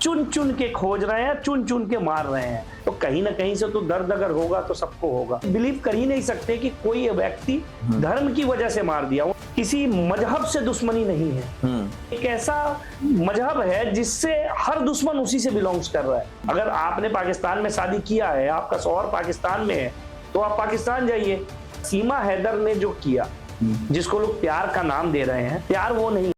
चुन चुन के खोज रहे हैं, चुन चुन के मार रहे हैं। तो कहीं ना कहीं से तो दर्द अगर होगा तो सबको होगा। बिलीव कर ही नहीं सकते कि कोई व्यक्ति धर्म की वजह से मार दिया। किसी मजहब से दुश्मनी नहीं है। एक ऐसा मजहब है जिससे हर दुश्मन उसी से बिलोंग्स कर रहा है। अगर आपने पाकिस्तान में शादी किया है, आपका शौहर पाकिस्तान में है, तो आप पाकिस्तान जाइए। सीमा हैदर ने जो किया, जिसको लोग प्यार का नाम दे रहे हैं, प्यार वो नहीं।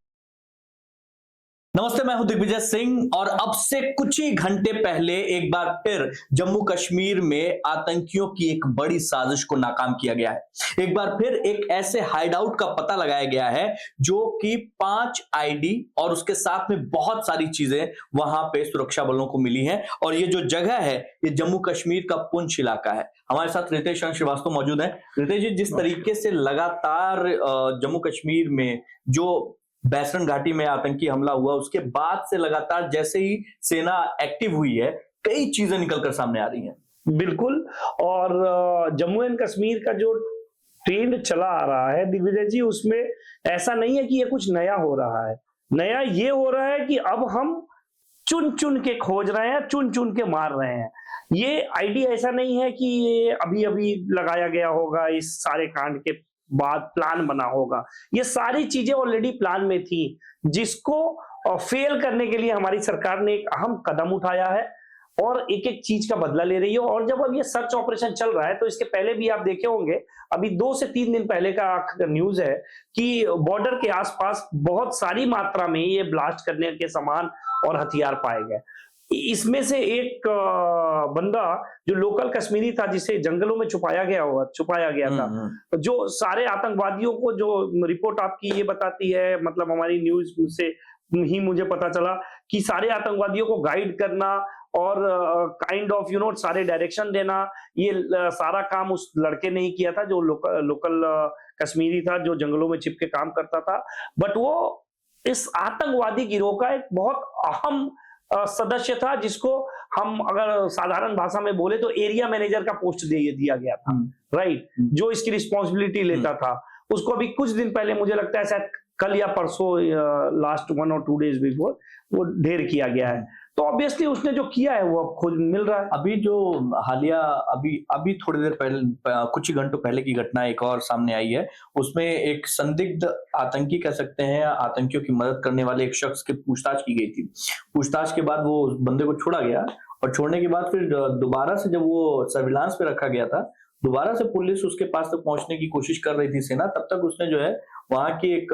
नमस्ते, मैं हूं दिग्विजय सिंह और अब से कुछ ही घंटे पहले एक बार फिर जम्मू कश्मीर में आतंकियों की एक बड़ी साजिश को नाकाम किया गया है। एक बार फिर एक ऐसे हाइडआउट का पता लगाया गया है जो कि 5 आईडी और उसके साथ में बहुत सारी चीजें वहां पे सुरक्षा बलों को मिली हैं। और ये जो जगह है ये जम्मू कश्मीर का पुंछ इलाका है। हमारे साथ रितेश श्रीवास्तव मौजूद है। रितेश जी, जिस तरीके से लगातार जम्मू कश्मीर में जो बैसरन घाटी में आतंकी हमला हुआ, उसके बाद से लगातार जैसे ही सेना एक्टिव हुई है, कई चीजें निकलकर सामने आ रही हैं। बिल्कुल। और जम्मू एंड कश्मीर का जो ट्रेंड चला आ रहा है दिग्विजय जी, उसमें ऐसा नहीं है कि ये कुछ नया हो रहा है। नया ये हो रहा है कि अब हम चुन चुन के खोज रहे हैं, चुन चुन के मार रहे हैं। ये आइडिया ऐसा नहीं है कि ये अभी अभी लगाया गया होगा, इस सारे कांड के बाद प्लान बना होगा। ये सारी चीजें ऑलरेडी प्लान में थी, जिसको फेल करने के लिए हमारी सरकार ने एक अहम कदम उठाया है और एक एक चीज का बदला ले रही है। और जब अब ये सर्च ऑपरेशन चल रहा है, तो इसके पहले भी आप देखे होंगे, अभी 2 से 3 दिन पहले का न्यूज है कि बॉर्डर के आसपास बहुत सारी मात्रा में ये ब्लास्ट करने के सामान और हथियार पाए गए। इसमें से एक बंदा जो लोकल कश्मीरी था, जिसे जंगलों में छुपाया गया था, जो सारे आतंकवादियों को, जो रिपोर्ट आपकी ये बताती है, मतलब हमारी न्यूज से ही मुझे पता चला कि सारे आतंकवादियों को गाइड करना और काइंड ऑफ सारे डायरेक्शन देना, ये सारा काम उस लड़के ने ही किया था, जो लोकल कश्मीरी था, जो जंगलों में छिप के काम करता था। बट वो इस आतंकवादी गिरोह का एक बहुत अहम सदस्य था, जिसको हम अगर साधारण भाषा में बोले तो एरिया मैनेजर का पोस्ट दिया गया था, राइट, जो इसकी रिस्पॉन्सिबिलिटी लेता था। उसको अभी कुछ दिन पहले, मुझे लगता है शायद कल या परसों, लास्ट 1 और 2 डेज बिफोर, वो ढेर किया गया है। तो ऑब्वियसली उसने जो किया है वो अब खुद मिल रहा है। अभी जो हालिया अभी थोड़ी देर पहले, कुछ ही घंटों पहले की घटना एक और सामने आई है। उसमें एक संदिग्ध आतंकी कह सकते हैं, आतंकियों की मदद करने वाले एक शख्स की पूछताछ की गई थी। पूछताछ के बाद वो बंदे को छोड़ा गया और छोड़ने के बाद फिर दोबारा से जब वो सर्विलांस पे रखा गया था, दोबारा से पुलिस उसके पास तक पहुंचने की कोशिश कर रही थी, सेना। तब तक उसने जो है वहां की एक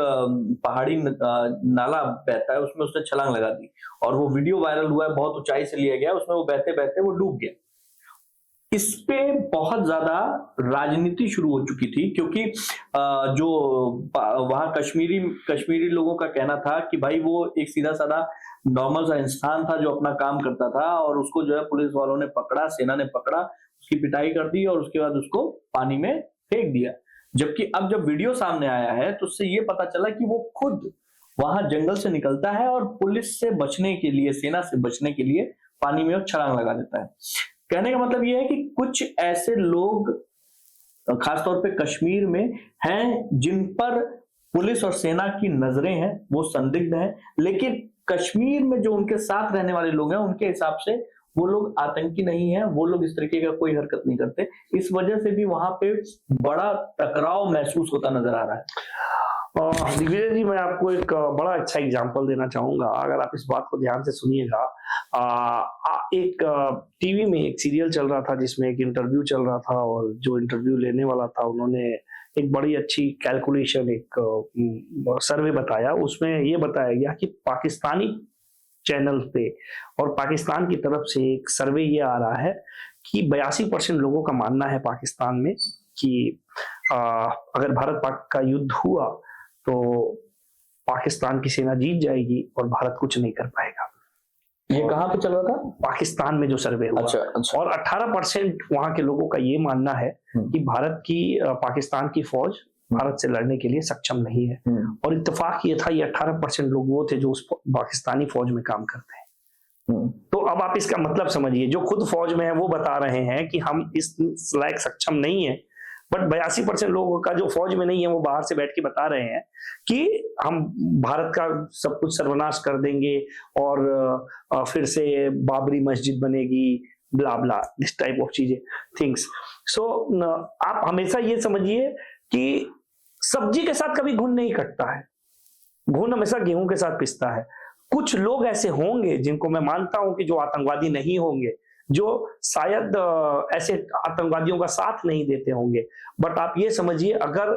पहाड़ी नाला बहता है, उसमें उसने छलांग लगा दी और वो वीडियो वायरल हुआ है, बहुत ऊंचाई से लिया गया, उसमें वो बहते बहते वो डूब गया। इस पे बहुत ज्यादा राजनीति शुरू हो चुकी थी, क्योंकि जो वहां कश्मीरी लोगों का कहना था कि भाई वो एक सीधा साधा नॉर्मल सा इंसान था जो अपना काम करता था, और उसको जो है पुलिस वालों ने पकड़ा, सेना ने पकड़ा, उसकी पिटाई कर दी और उसके बाद उसको पानी में फेंक दिया। जबकि अब जब वीडियो सामने आया है तो उससे ये पता चला कि वो खुद वहां जंगल से निकलता है और पुलिस से बचने के लिए, सेना से बचने के लिए पानी में छलांग लगा देता है। कहने का मतलब ये है कि कुछ ऐसे लोग खासतौर पे कश्मीर में हैं जिन पर पुलिस और सेना की नजरें हैं, वो संदिग्ध हैं, लेकिन कश्मीर में जो उनके साथ रहने वाले लोग हैं उनके हिसाब से वो लोग आतंकी नहीं है, वो लोग इस तरीके का कोई हरकत नहीं करते। इस वजह से भी वहां पे बड़ा टकराव महसूस होता नजर आ रहा है। दिग्विजय जी, मैं आपको एक बड़ा अच्छा एग्जांपल देना चाहूंगा, अगर आप इस बात को ध्यान से सुनिएगा। एक टीवी में एक सीरियल चल रहा था जिसमें एक इंटरव्यू चल रहा था, और जो इंटरव्यू लेने वाला था उन्होंने एक बड़ी अच्छी कैलकुलेशन, एक सर्वे बताया। उसमें ये बताया गया कि पाकिस्तानी चैनल पे और पाकिस्तान की तरफ से एक सर्वे ये आ रहा है कि 82% लोगों का मानना है पाकिस्तान में कि अगर भारत पाक का युद्ध हुआ तो पाकिस्तान की सेना जीत जाएगी और भारत कुछ नहीं कर पाएगा। ये कहाँ पे चल रहा था? पाकिस्तान में जो सर्वे हुआ। अच्छा। और 18% वहां के लोगों का ये मानना है कि भारत की पाकिस्तान की फौज भारत से लड़ने के लिए सक्षम नहीं है। और इत्तेफाक ये था, ये 18% लोग वो थे जो उस पाकिस्तानी फौज में काम करते हैं। तो अब आप इसका मतलब समझिए, जो खुद फौज में है वो बता रहे हैं कि हम इस लायक सक्षम नहीं है, बट 82% लोगों का जो फौज में नहीं है वो बाहर से बैठ के बता रहे हैं कि हम भारत का सब कुछ सर्वनाश कर देंगे और फिर से बाबरी मस्जिद बनेगी, ब्ला ब्ला, दिस टाइप ऑफ चीजें, थिंग्स। सो आप हमेशा ये समझिए कि सब्जी के साथ कभी घुन नहीं कटता है, घुन हमेशा गेहूं के साथ पिसता है। कुछ लोग ऐसे होंगे जिनको मैं मानता हूं कि जो आतंकवादी नहीं होंगे, जो शायद ऐसे आतंकवादियों का साथ नहीं देते होंगे, बट आप ये समझिए अगर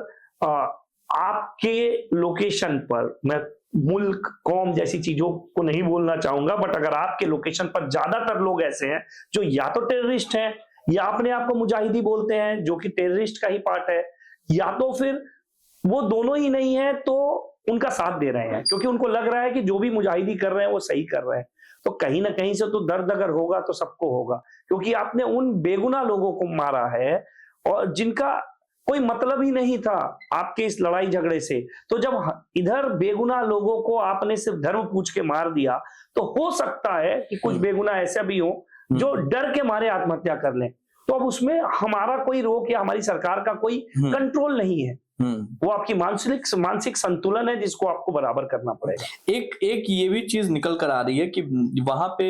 आपके लोकेशन पर, मैं मुल्क कौम जैसी चीजों को नहीं बोलना चाहूंगा, बट अगर आपके लोकेशन पर ज्यादातर लोग ऐसे हैं जो या तो टेररिस्ट हैं या अपने आप को मुजाहिदी बोलते हैं, जो कि टेररिस्ट का ही पार्ट है, या तो फिर वो दोनों ही नहीं है तो उनका साथ दे रहे हैं क्योंकि उनको लग रहा है कि जो भी मुजाहिदी कर रहे हैं वो सही कर रहे हैं। तो कहीं ना कहीं से तो दर्द अगर होगा तो सबको होगा, क्योंकि आपने उन बेगुनाह लोगों को मारा है और जिनका कोई मतलब ही नहीं था आपके इस लड़ाई झगड़े से। तो जब इधर बेगुनाह लोगों को आपने सिर्फ धर्म पूछ के मार दिया, तो हो सकता है कि कुछ बेगुनाह ऐसा भी हो जो डर के मारे आत्महत्या कर लें। तो अब उसमें हमारा कोई रोक या हमारी सरकार का कोई कंट्रोल नहीं है, वो आपकी मानसिक संतुलन है जिसको आपको बराबर करना पड़ेगा। एक ये भी चीज निकल कर आ रही है कि वहां पे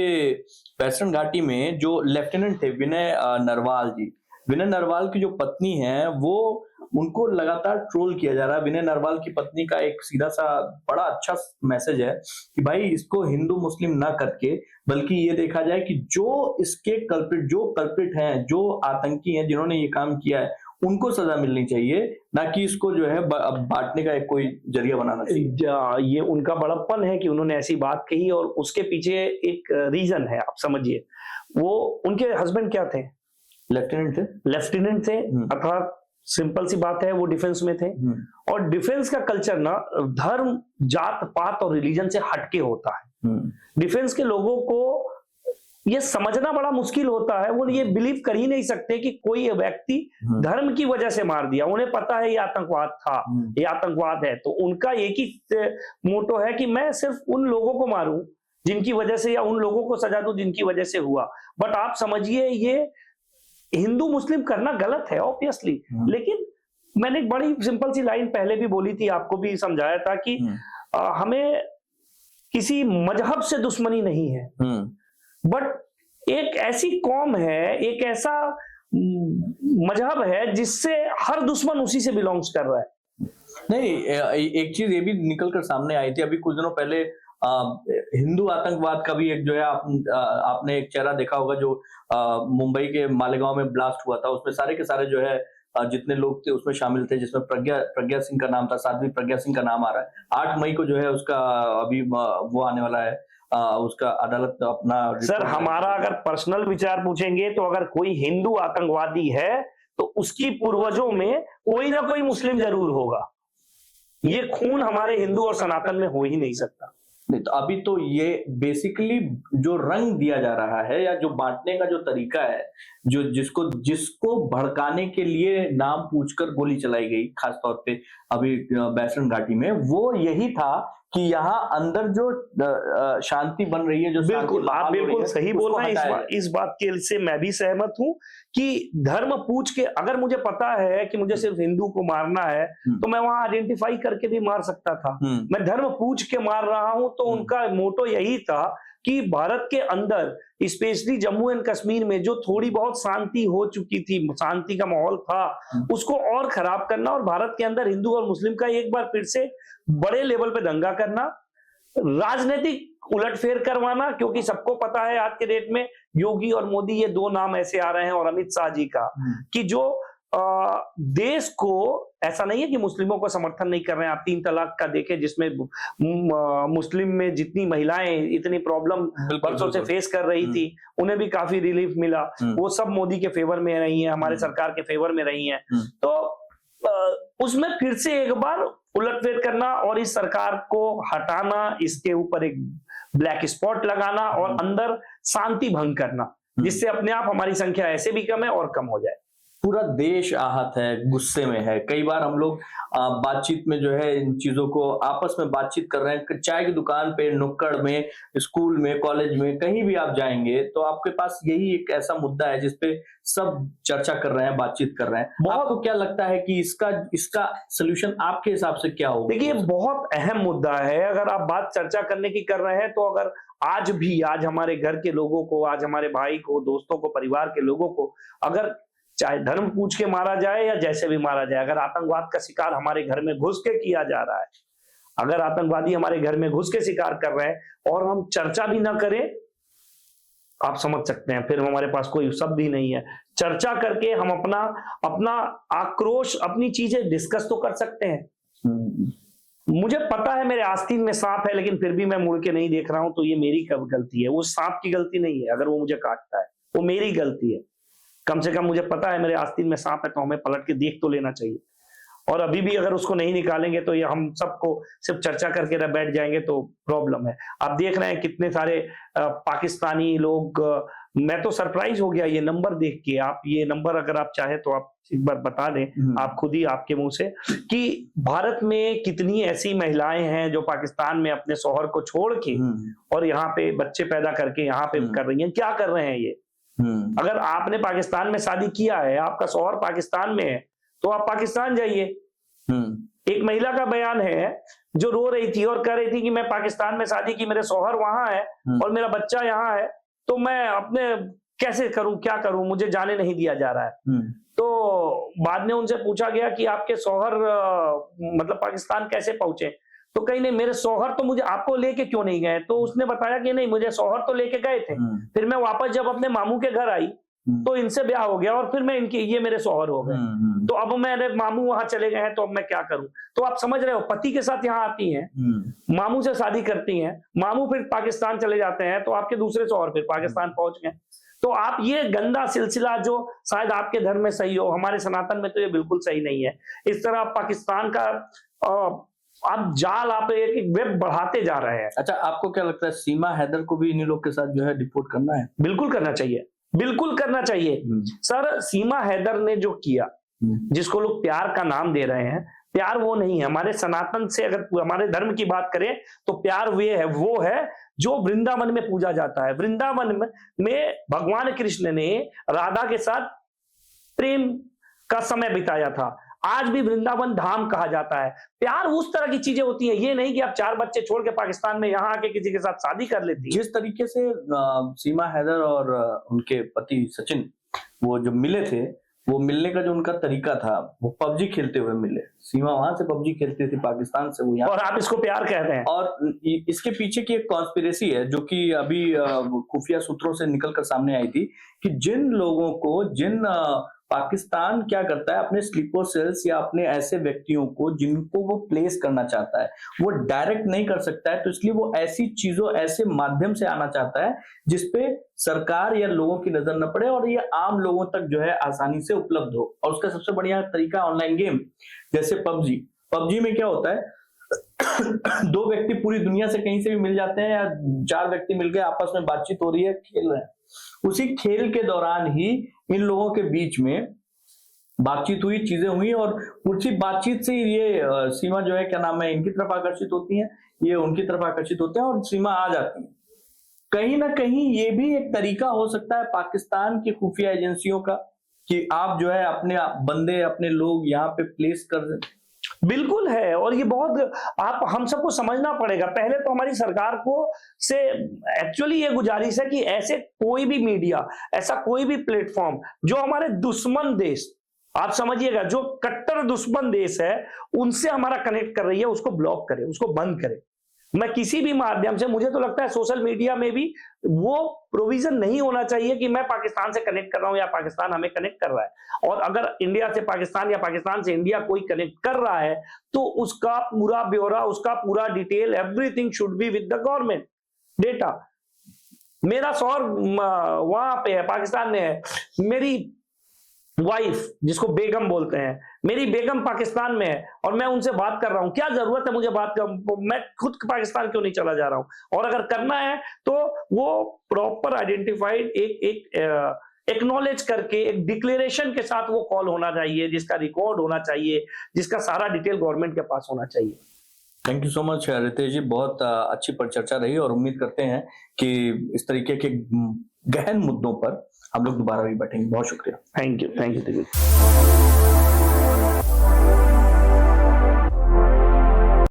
वेस्टर्न घाटी में जो लेफ्टिनेंट थे विनय नरवाल जी, विनय नरवाल की जो पत्नी है वो, उनको लगातार ट्रोल किया जा रहा है। विनय नरवाल की पत्नी का एक सीधा सा बड़ा अच्छा मैसेज है कि भाई इसको हिंदू मुस्लिम ना करके, बल्कि ये देखा जाए कि जो इसके कल्प्रिट हैं, जो आतंकी हैं जिन्होंने ये काम किया है, उनको सजा मिलनी चाहिए, ना कि इसको जो है बांटने का एक कोई जरिया बनाना चाहिए। ये उनका बड़प्पन है कि उन्होंने ऐसी बात कही और उसके पीछे एक रीजन है, आप समझिए। वो उनके हस्बैंड क्या थे? लेफ्टिनेंट थे अर्थात सिंपल सी बात है वो डिफेंस में थे। और डिफेंस का कल्चर ना धर्म, जात पात और रिलीजन से हटके होता है। डिफेंस के लोगों को ये समझना बड़ा मुश्किल होता है, वो ये बिलीव कर ही नहीं सकते कि कोई व्यक्ति धर्म की वजह से मार दिया। उन्हें पता है ये आतंकवाद था, ये आतंकवाद है, तो उनका एक ही मोटो है कि मैं सिर्फ उन लोगों को मारूं जिनकी वजह से, या उन लोगों को सजा दूं जिनकी वजह से हुआ। बट आप समझिए ये हिंदू मुस्लिम करना गलत है ऑब्वियसली, लेकिन मैंने एक बड़ी सिंपल सी लाइन पहले भी बोली थी, आपको भी समझाया था कि हमें किसी मजहब से दुश्मनी नहीं है, बट एक ऐसी कौम है, एक ऐसा मजहब है जिससे हर दुश्मन उसी से बिलोंग्स कर रहा है। नहीं, एक चीज ये भी निकल कर सामने आई थी अभी कुछ दिनों पहले, हिंदू आतंकवाद का भी एक जो है आपने एक चेहरा देखा होगा जो मुंबई के मालेगांव में ब्लास्ट हुआ था। उसमें सारे के सारे जो है जितने लोग थे उसमें शामिल थे, जिसमें प्रज्ञा सिंह का नाम था, साध्वी प्रज्ञा सिंह का नाम आ रहा है। 8 मई को जो है उसका अभी वो आने वाला है, उसका अदालत अपना। सर हमारा अगर पर्सनल विचार पूछेंगे तो अगर कोई हिंदू आतंकवादी है तो उसकी पूर्वजों में कोई ना कोई मुस्लिम जरूर होगा। ये खून हमारे हिंदू और सनातन में हो ही नहीं सकता। नहीं तो अभी तो ये बेसिकली जो रंग दिया जा रहा है या जो बांटने का जो तरीका है, जो जिसको भड़काने के लिए नाम पूछकर गोली चलाई गई, खासतौर पे अभी वेस्टर्न घाटी में, वो यही था कि यहाँ अंदर जो शांति बन रही है, जो बिल्कुल आप बिल्कुल सही बोल रहे हैं। इस बात के से मैं भी सहमत हूं कि धर्म पूछ के, अगर मुझे पता है कि मुझे सिर्फ हिंदू को मारना है तो मैं वहां आइडेंटिफाई करके भी मार सकता था। मैं धर्म पूछ के मार रहा हूं तो उनका मोटो यही था कि भारत के अंदर स्पेशली जम्मू एंड कश्मीर में जो थोड़ी बहुत शांति हो चुकी थी, शांति का माहौल था, उसको और खराब करना और भारत के अंदर हिंदू और मुस्लिम का एक बार फिर से बड़े लेवल पे दंगा करना, राजनीतिक उलटफेर करवाना। क्योंकि सबको पता है आज के डेट में योगी और मोदी, ये 2 नाम ऐसे आ रहे हैं, और अमित शाह जी का, कि जो देश को, ऐसा नहीं है कि मुस्लिमों को समर्थन नहीं कर रहे हैं। आप 3 तलाक का देखें जिसमें मुस्लिम में जितनी महिलाएं इतनी प्रॉब्लम बरसों से फेस कर रही थी, उन्हें भी काफी रिलीफ मिला। वो सब मोदी के फेवर में रही हैं, हमारे सरकार के फेवर में रही हैं। तो उसमें फिर से एक बार उलटफेर करना और इस सरकार को हटाना, इसके ऊपर एक ब्लैक स्पॉट लगाना और अंदर शांति भंग करना, जिससे अपने आप हमारी संख्या ऐसे भी कम है और कम हो जाए। पूरा देश आहत है, गुस्से में है। कई बार हम लोग बातचीत में जो है इन चीजों को आपस में बातचीत कर रहे हैं, चाय की दुकान पे, नुक्कड़ में, स्कूल में, कॉलेज में, कहीं भी आप जाएंगे तो आपके पास यही एक ऐसा मुद्दा है जिसपे सब चर्चा कर रहे हैं, बातचीत कर रहे हैं। आपको क्या लगता है कि इसका सोल्यूशन आपके हिसाब से क्या होगा? देखिए, बहुत अहम मुद्दा है। अगर आप बात चर्चा करने की कर रहे हैं तो अगर आज हमारे घर के लोगों को, आज हमारे भाई को, दोस्तों को, परिवार के लोगों को अगर चाहे धर्म पूछ के मारा जाए या जैसे भी मारा जाए, अगर आतंकवाद का शिकार हमारे घर में घुस के किया जा रहा है, अगर आतंकवादी हमारे घर में घुस के शिकार कर रहे हैं और हम चर्चा भी ना करें, आप समझ सकते हैं फिर हमारे पास कोई शब्द ही नहीं है। चर्चा करके हम अपना आक्रोश, अपनी चीजें डिस्कस तो कर सकते हैं। मुझे पता है मेरे आस्तीन में सांप है, लेकिन फिर भी मैं मुड़ के नहीं देख रहा हूं, तो ये मेरी कब गलती है? वो सांप की गलती नहीं है अगर वो मुझे काटता है, वो मेरी गलती है। कम से कम मुझे पता है मेरे आस्तीन में सांप है, तो हमें पलट के देख तो लेना चाहिए। और अभी भी अगर उसको नहीं निकालेंगे तो ये हम सबको सिर्फ चर्चा करके बैठ जाएंगे तो प्रॉब्लम है। आप देख रहे हैं कितने सारे पाकिस्तानी लोग, मैं तो सरप्राइज हो गया ये नंबर देख के। आप ये नंबर अगर आप चाहे तो आप एक बार बता दें, आप खुद ही आपके मुंह से, कि भारत में कितनी ऐसी महिलाएं हैं जो पाकिस्तान में अपने शौहर को छोड़ के और यहाँ पे बच्चे पैदा करके यहाँ पे कर रही हैं। क्या कर रहे हैं ये? अगर आपने पाकिस्तान में शादी किया है, आपका शौहर पाकिस्तान में है, तो आप पाकिस्तान जाइए। एक महिला का बयान है जो रो रही थी और कह रही थी कि मैं पाकिस्तान में शादी की, मेरे शौहर वहां है और मेरा बच्चा यहाँ है, तो मैं अपने कैसे करूं, क्या करूं, मुझे जाने नहीं दिया जा रहा है। तो बाद में उनसे पूछा गया कि आपके शौहर मतलब पाकिस्तान कैसे पहुंचे? तो कहीं नहीं, मेरे शौहर तो मुझे आपको लेके क्यों नहीं गए? तो उसने बताया कि नहीं, मुझे शौहर तो लेके गए थे, फिर मैं वापस जब अपने मामू के घर आई तो इनसे ब्याह हो गया और फिर मैं ये मेरे शौहर हो गए, तो अब मेरे मामू वहां चले गए हैं, तो अब मैं क्या करूं? तो आप समझ रहे हो, पति के साथ यहाँ आती हैं, मामू से शादी करती हैं, मामू फिर पाकिस्तान चले जाते हैं, तो आपके दूसरे शौहर फिर पाकिस्तान पहुंच गए। तो आप ये गंदा सिलसिला, जो शायद आपके धर्म में सही हो, हमारे सनातन में तो ये बिल्कुल सही नहीं है। इस तरह आप पाकिस्तान का आप जाल, आप एक वेब बढ़ाते जा रहे हैं। अच्छा, आपको क्या लगता है सीमा हैदर को भी इन्हीं लोग के साथ जो है डिपोर्ट करना है? बिल्कुल करना चाहिए, बिल्कुल करना चाहिए सर। सीमा हैदर ने जो किया, जिसको लोग प्यार का नाम दे रहे हैं, प्यार वो नहीं है। हमारे सनातन से अगर हमारे धर्म की बात करें तो प्यार वो है जो वृंदावन में पूजा जाता है। वृंदावन में भगवान कृष्ण ने राधा के साथ प्रेम का समय बिताया था। आज भी वृंदावन धाम कहा जाता है। प्यार उस तरह की चीजें होती हैं, ये नहीं कि आप 4 बच्चे छोड़ के पाकिस्तान में यहाँ आके किसी के साथ शादी कर लेती। जिस तरीके से सीमा हैदर और उनके पति सचिन वो जो मिले थे, वो मिलने का जो उनका तरीका था, वो पबजी खेलते हुए मिले। सीमा वहां से पबजी खेलती थी पाकिस्तान से, वो यहाँ, और आप इसको प्यार कहते हैं। और इसके पीछे की एक कॉन्स्पिरेसी है जो कि अभी खुफिया सूत्रों से निकलकर सामने आई थी कि जिन लोगों को, पाकिस्तान क्या करता है, अपने स्लीपर सेल्स या अपने ऐसे व्यक्तियों को जिनको वो प्लेस करना चाहता है, वो डायरेक्ट नहीं कर सकता है, तो इसलिए वो ऐसी चीजों, ऐसे माध्यम से आना चाहता है जिसपे सरकार या लोगों की नजर न पड़े और ये आम लोगों तक जो है आसानी से उपलब्ध हो। और उसका सबसे बढ़िया तरीका ऑनलाइन गेम, जैसे पबजी में क्या होता है, 2 व्यक्ति पूरी दुनिया से कहीं से भी मिल जाते हैं, या 4 व्यक्ति मिलकर आपस में बातचीत हो रही है, खेल रहे हैं। उसी खेल के दौरान ही इन लोगों के बीच में बातचीत हुई, चीजें हुई, और उसी बातचीत से ये सीमा जो है, क्या नाम है, इनकी तरफ आकर्षित होती है, ये उनकी तरफ आकर्षित होते हैं और सीमा आ जाती है। कहीं ना कहीं ये भी एक तरीका हो सकता है पाकिस्तान की खुफिया एजेंसियों का कि आप जो है अपने बंदे, अपने लोग यहाँ पे प्लेस कर दें। बिल्कुल है, और ये बहुत हम सबको समझना पड़ेगा। पहले तो हमारी सरकार को से एक्चुअली ये गुजारिश है कि ऐसे कोई भी मीडिया, ऐसा कोई भी प्लेटफॉर्म जो हमारे दुश्मन देश, आप समझिएगा, जो कट्टर दुश्मन देश है, उनसे हमारा कनेक्ट कर रही है, उसको ब्लॉक करे, उसको बंद करे। मैं किसी भी माध्यम से, मुझे तो लगता है सोशल मीडिया में भी वो प्रोविजन नहीं होना चाहिए कि मैं पाकिस्तान से कनेक्ट कर रहा हूं या पाकिस्तान हमें कनेक्ट कर रहा है। और अगर इंडिया से पाकिस्तान या पाकिस्तान से इंडिया कोई कनेक्ट कर रहा है तो उसका पूरा ब्यौरा, उसका पूरा detail, everything should be with the government data. मेरा शौहर वहां पे है, पाकिस्तान में है, मेरी वाइफ जिसको बेगम बोलते हैं, मेरी बेगम पाकिस्तान में है और मैं उनसे बात कर रहा हूं। क्या जरूरत है मुझे बात कर, मैं खुद पाकिस्तान क्यों नहीं चला जा रहा हूं? और अगर करना है तो वो प्रॉपर आइडेंटिफाइड एक्नॉलेज करके एक डिक्लेरेशन के साथ वो कॉल होना चाहिए, जिसका रिकॉर्ड होना चाहिए, जिसका सारा डिटेल गवर्नमेंट के पास होना चाहिए। Thank you so much Ritesh ji, बहुत अच्छी परिचर्चा रही और उम्मीद करते हैं कि इस तरीके के गहन मुद्दों पर हम लोग दोबारा भी बैठेंगे। बहुत शुक्रिया। Thank you Digvijay.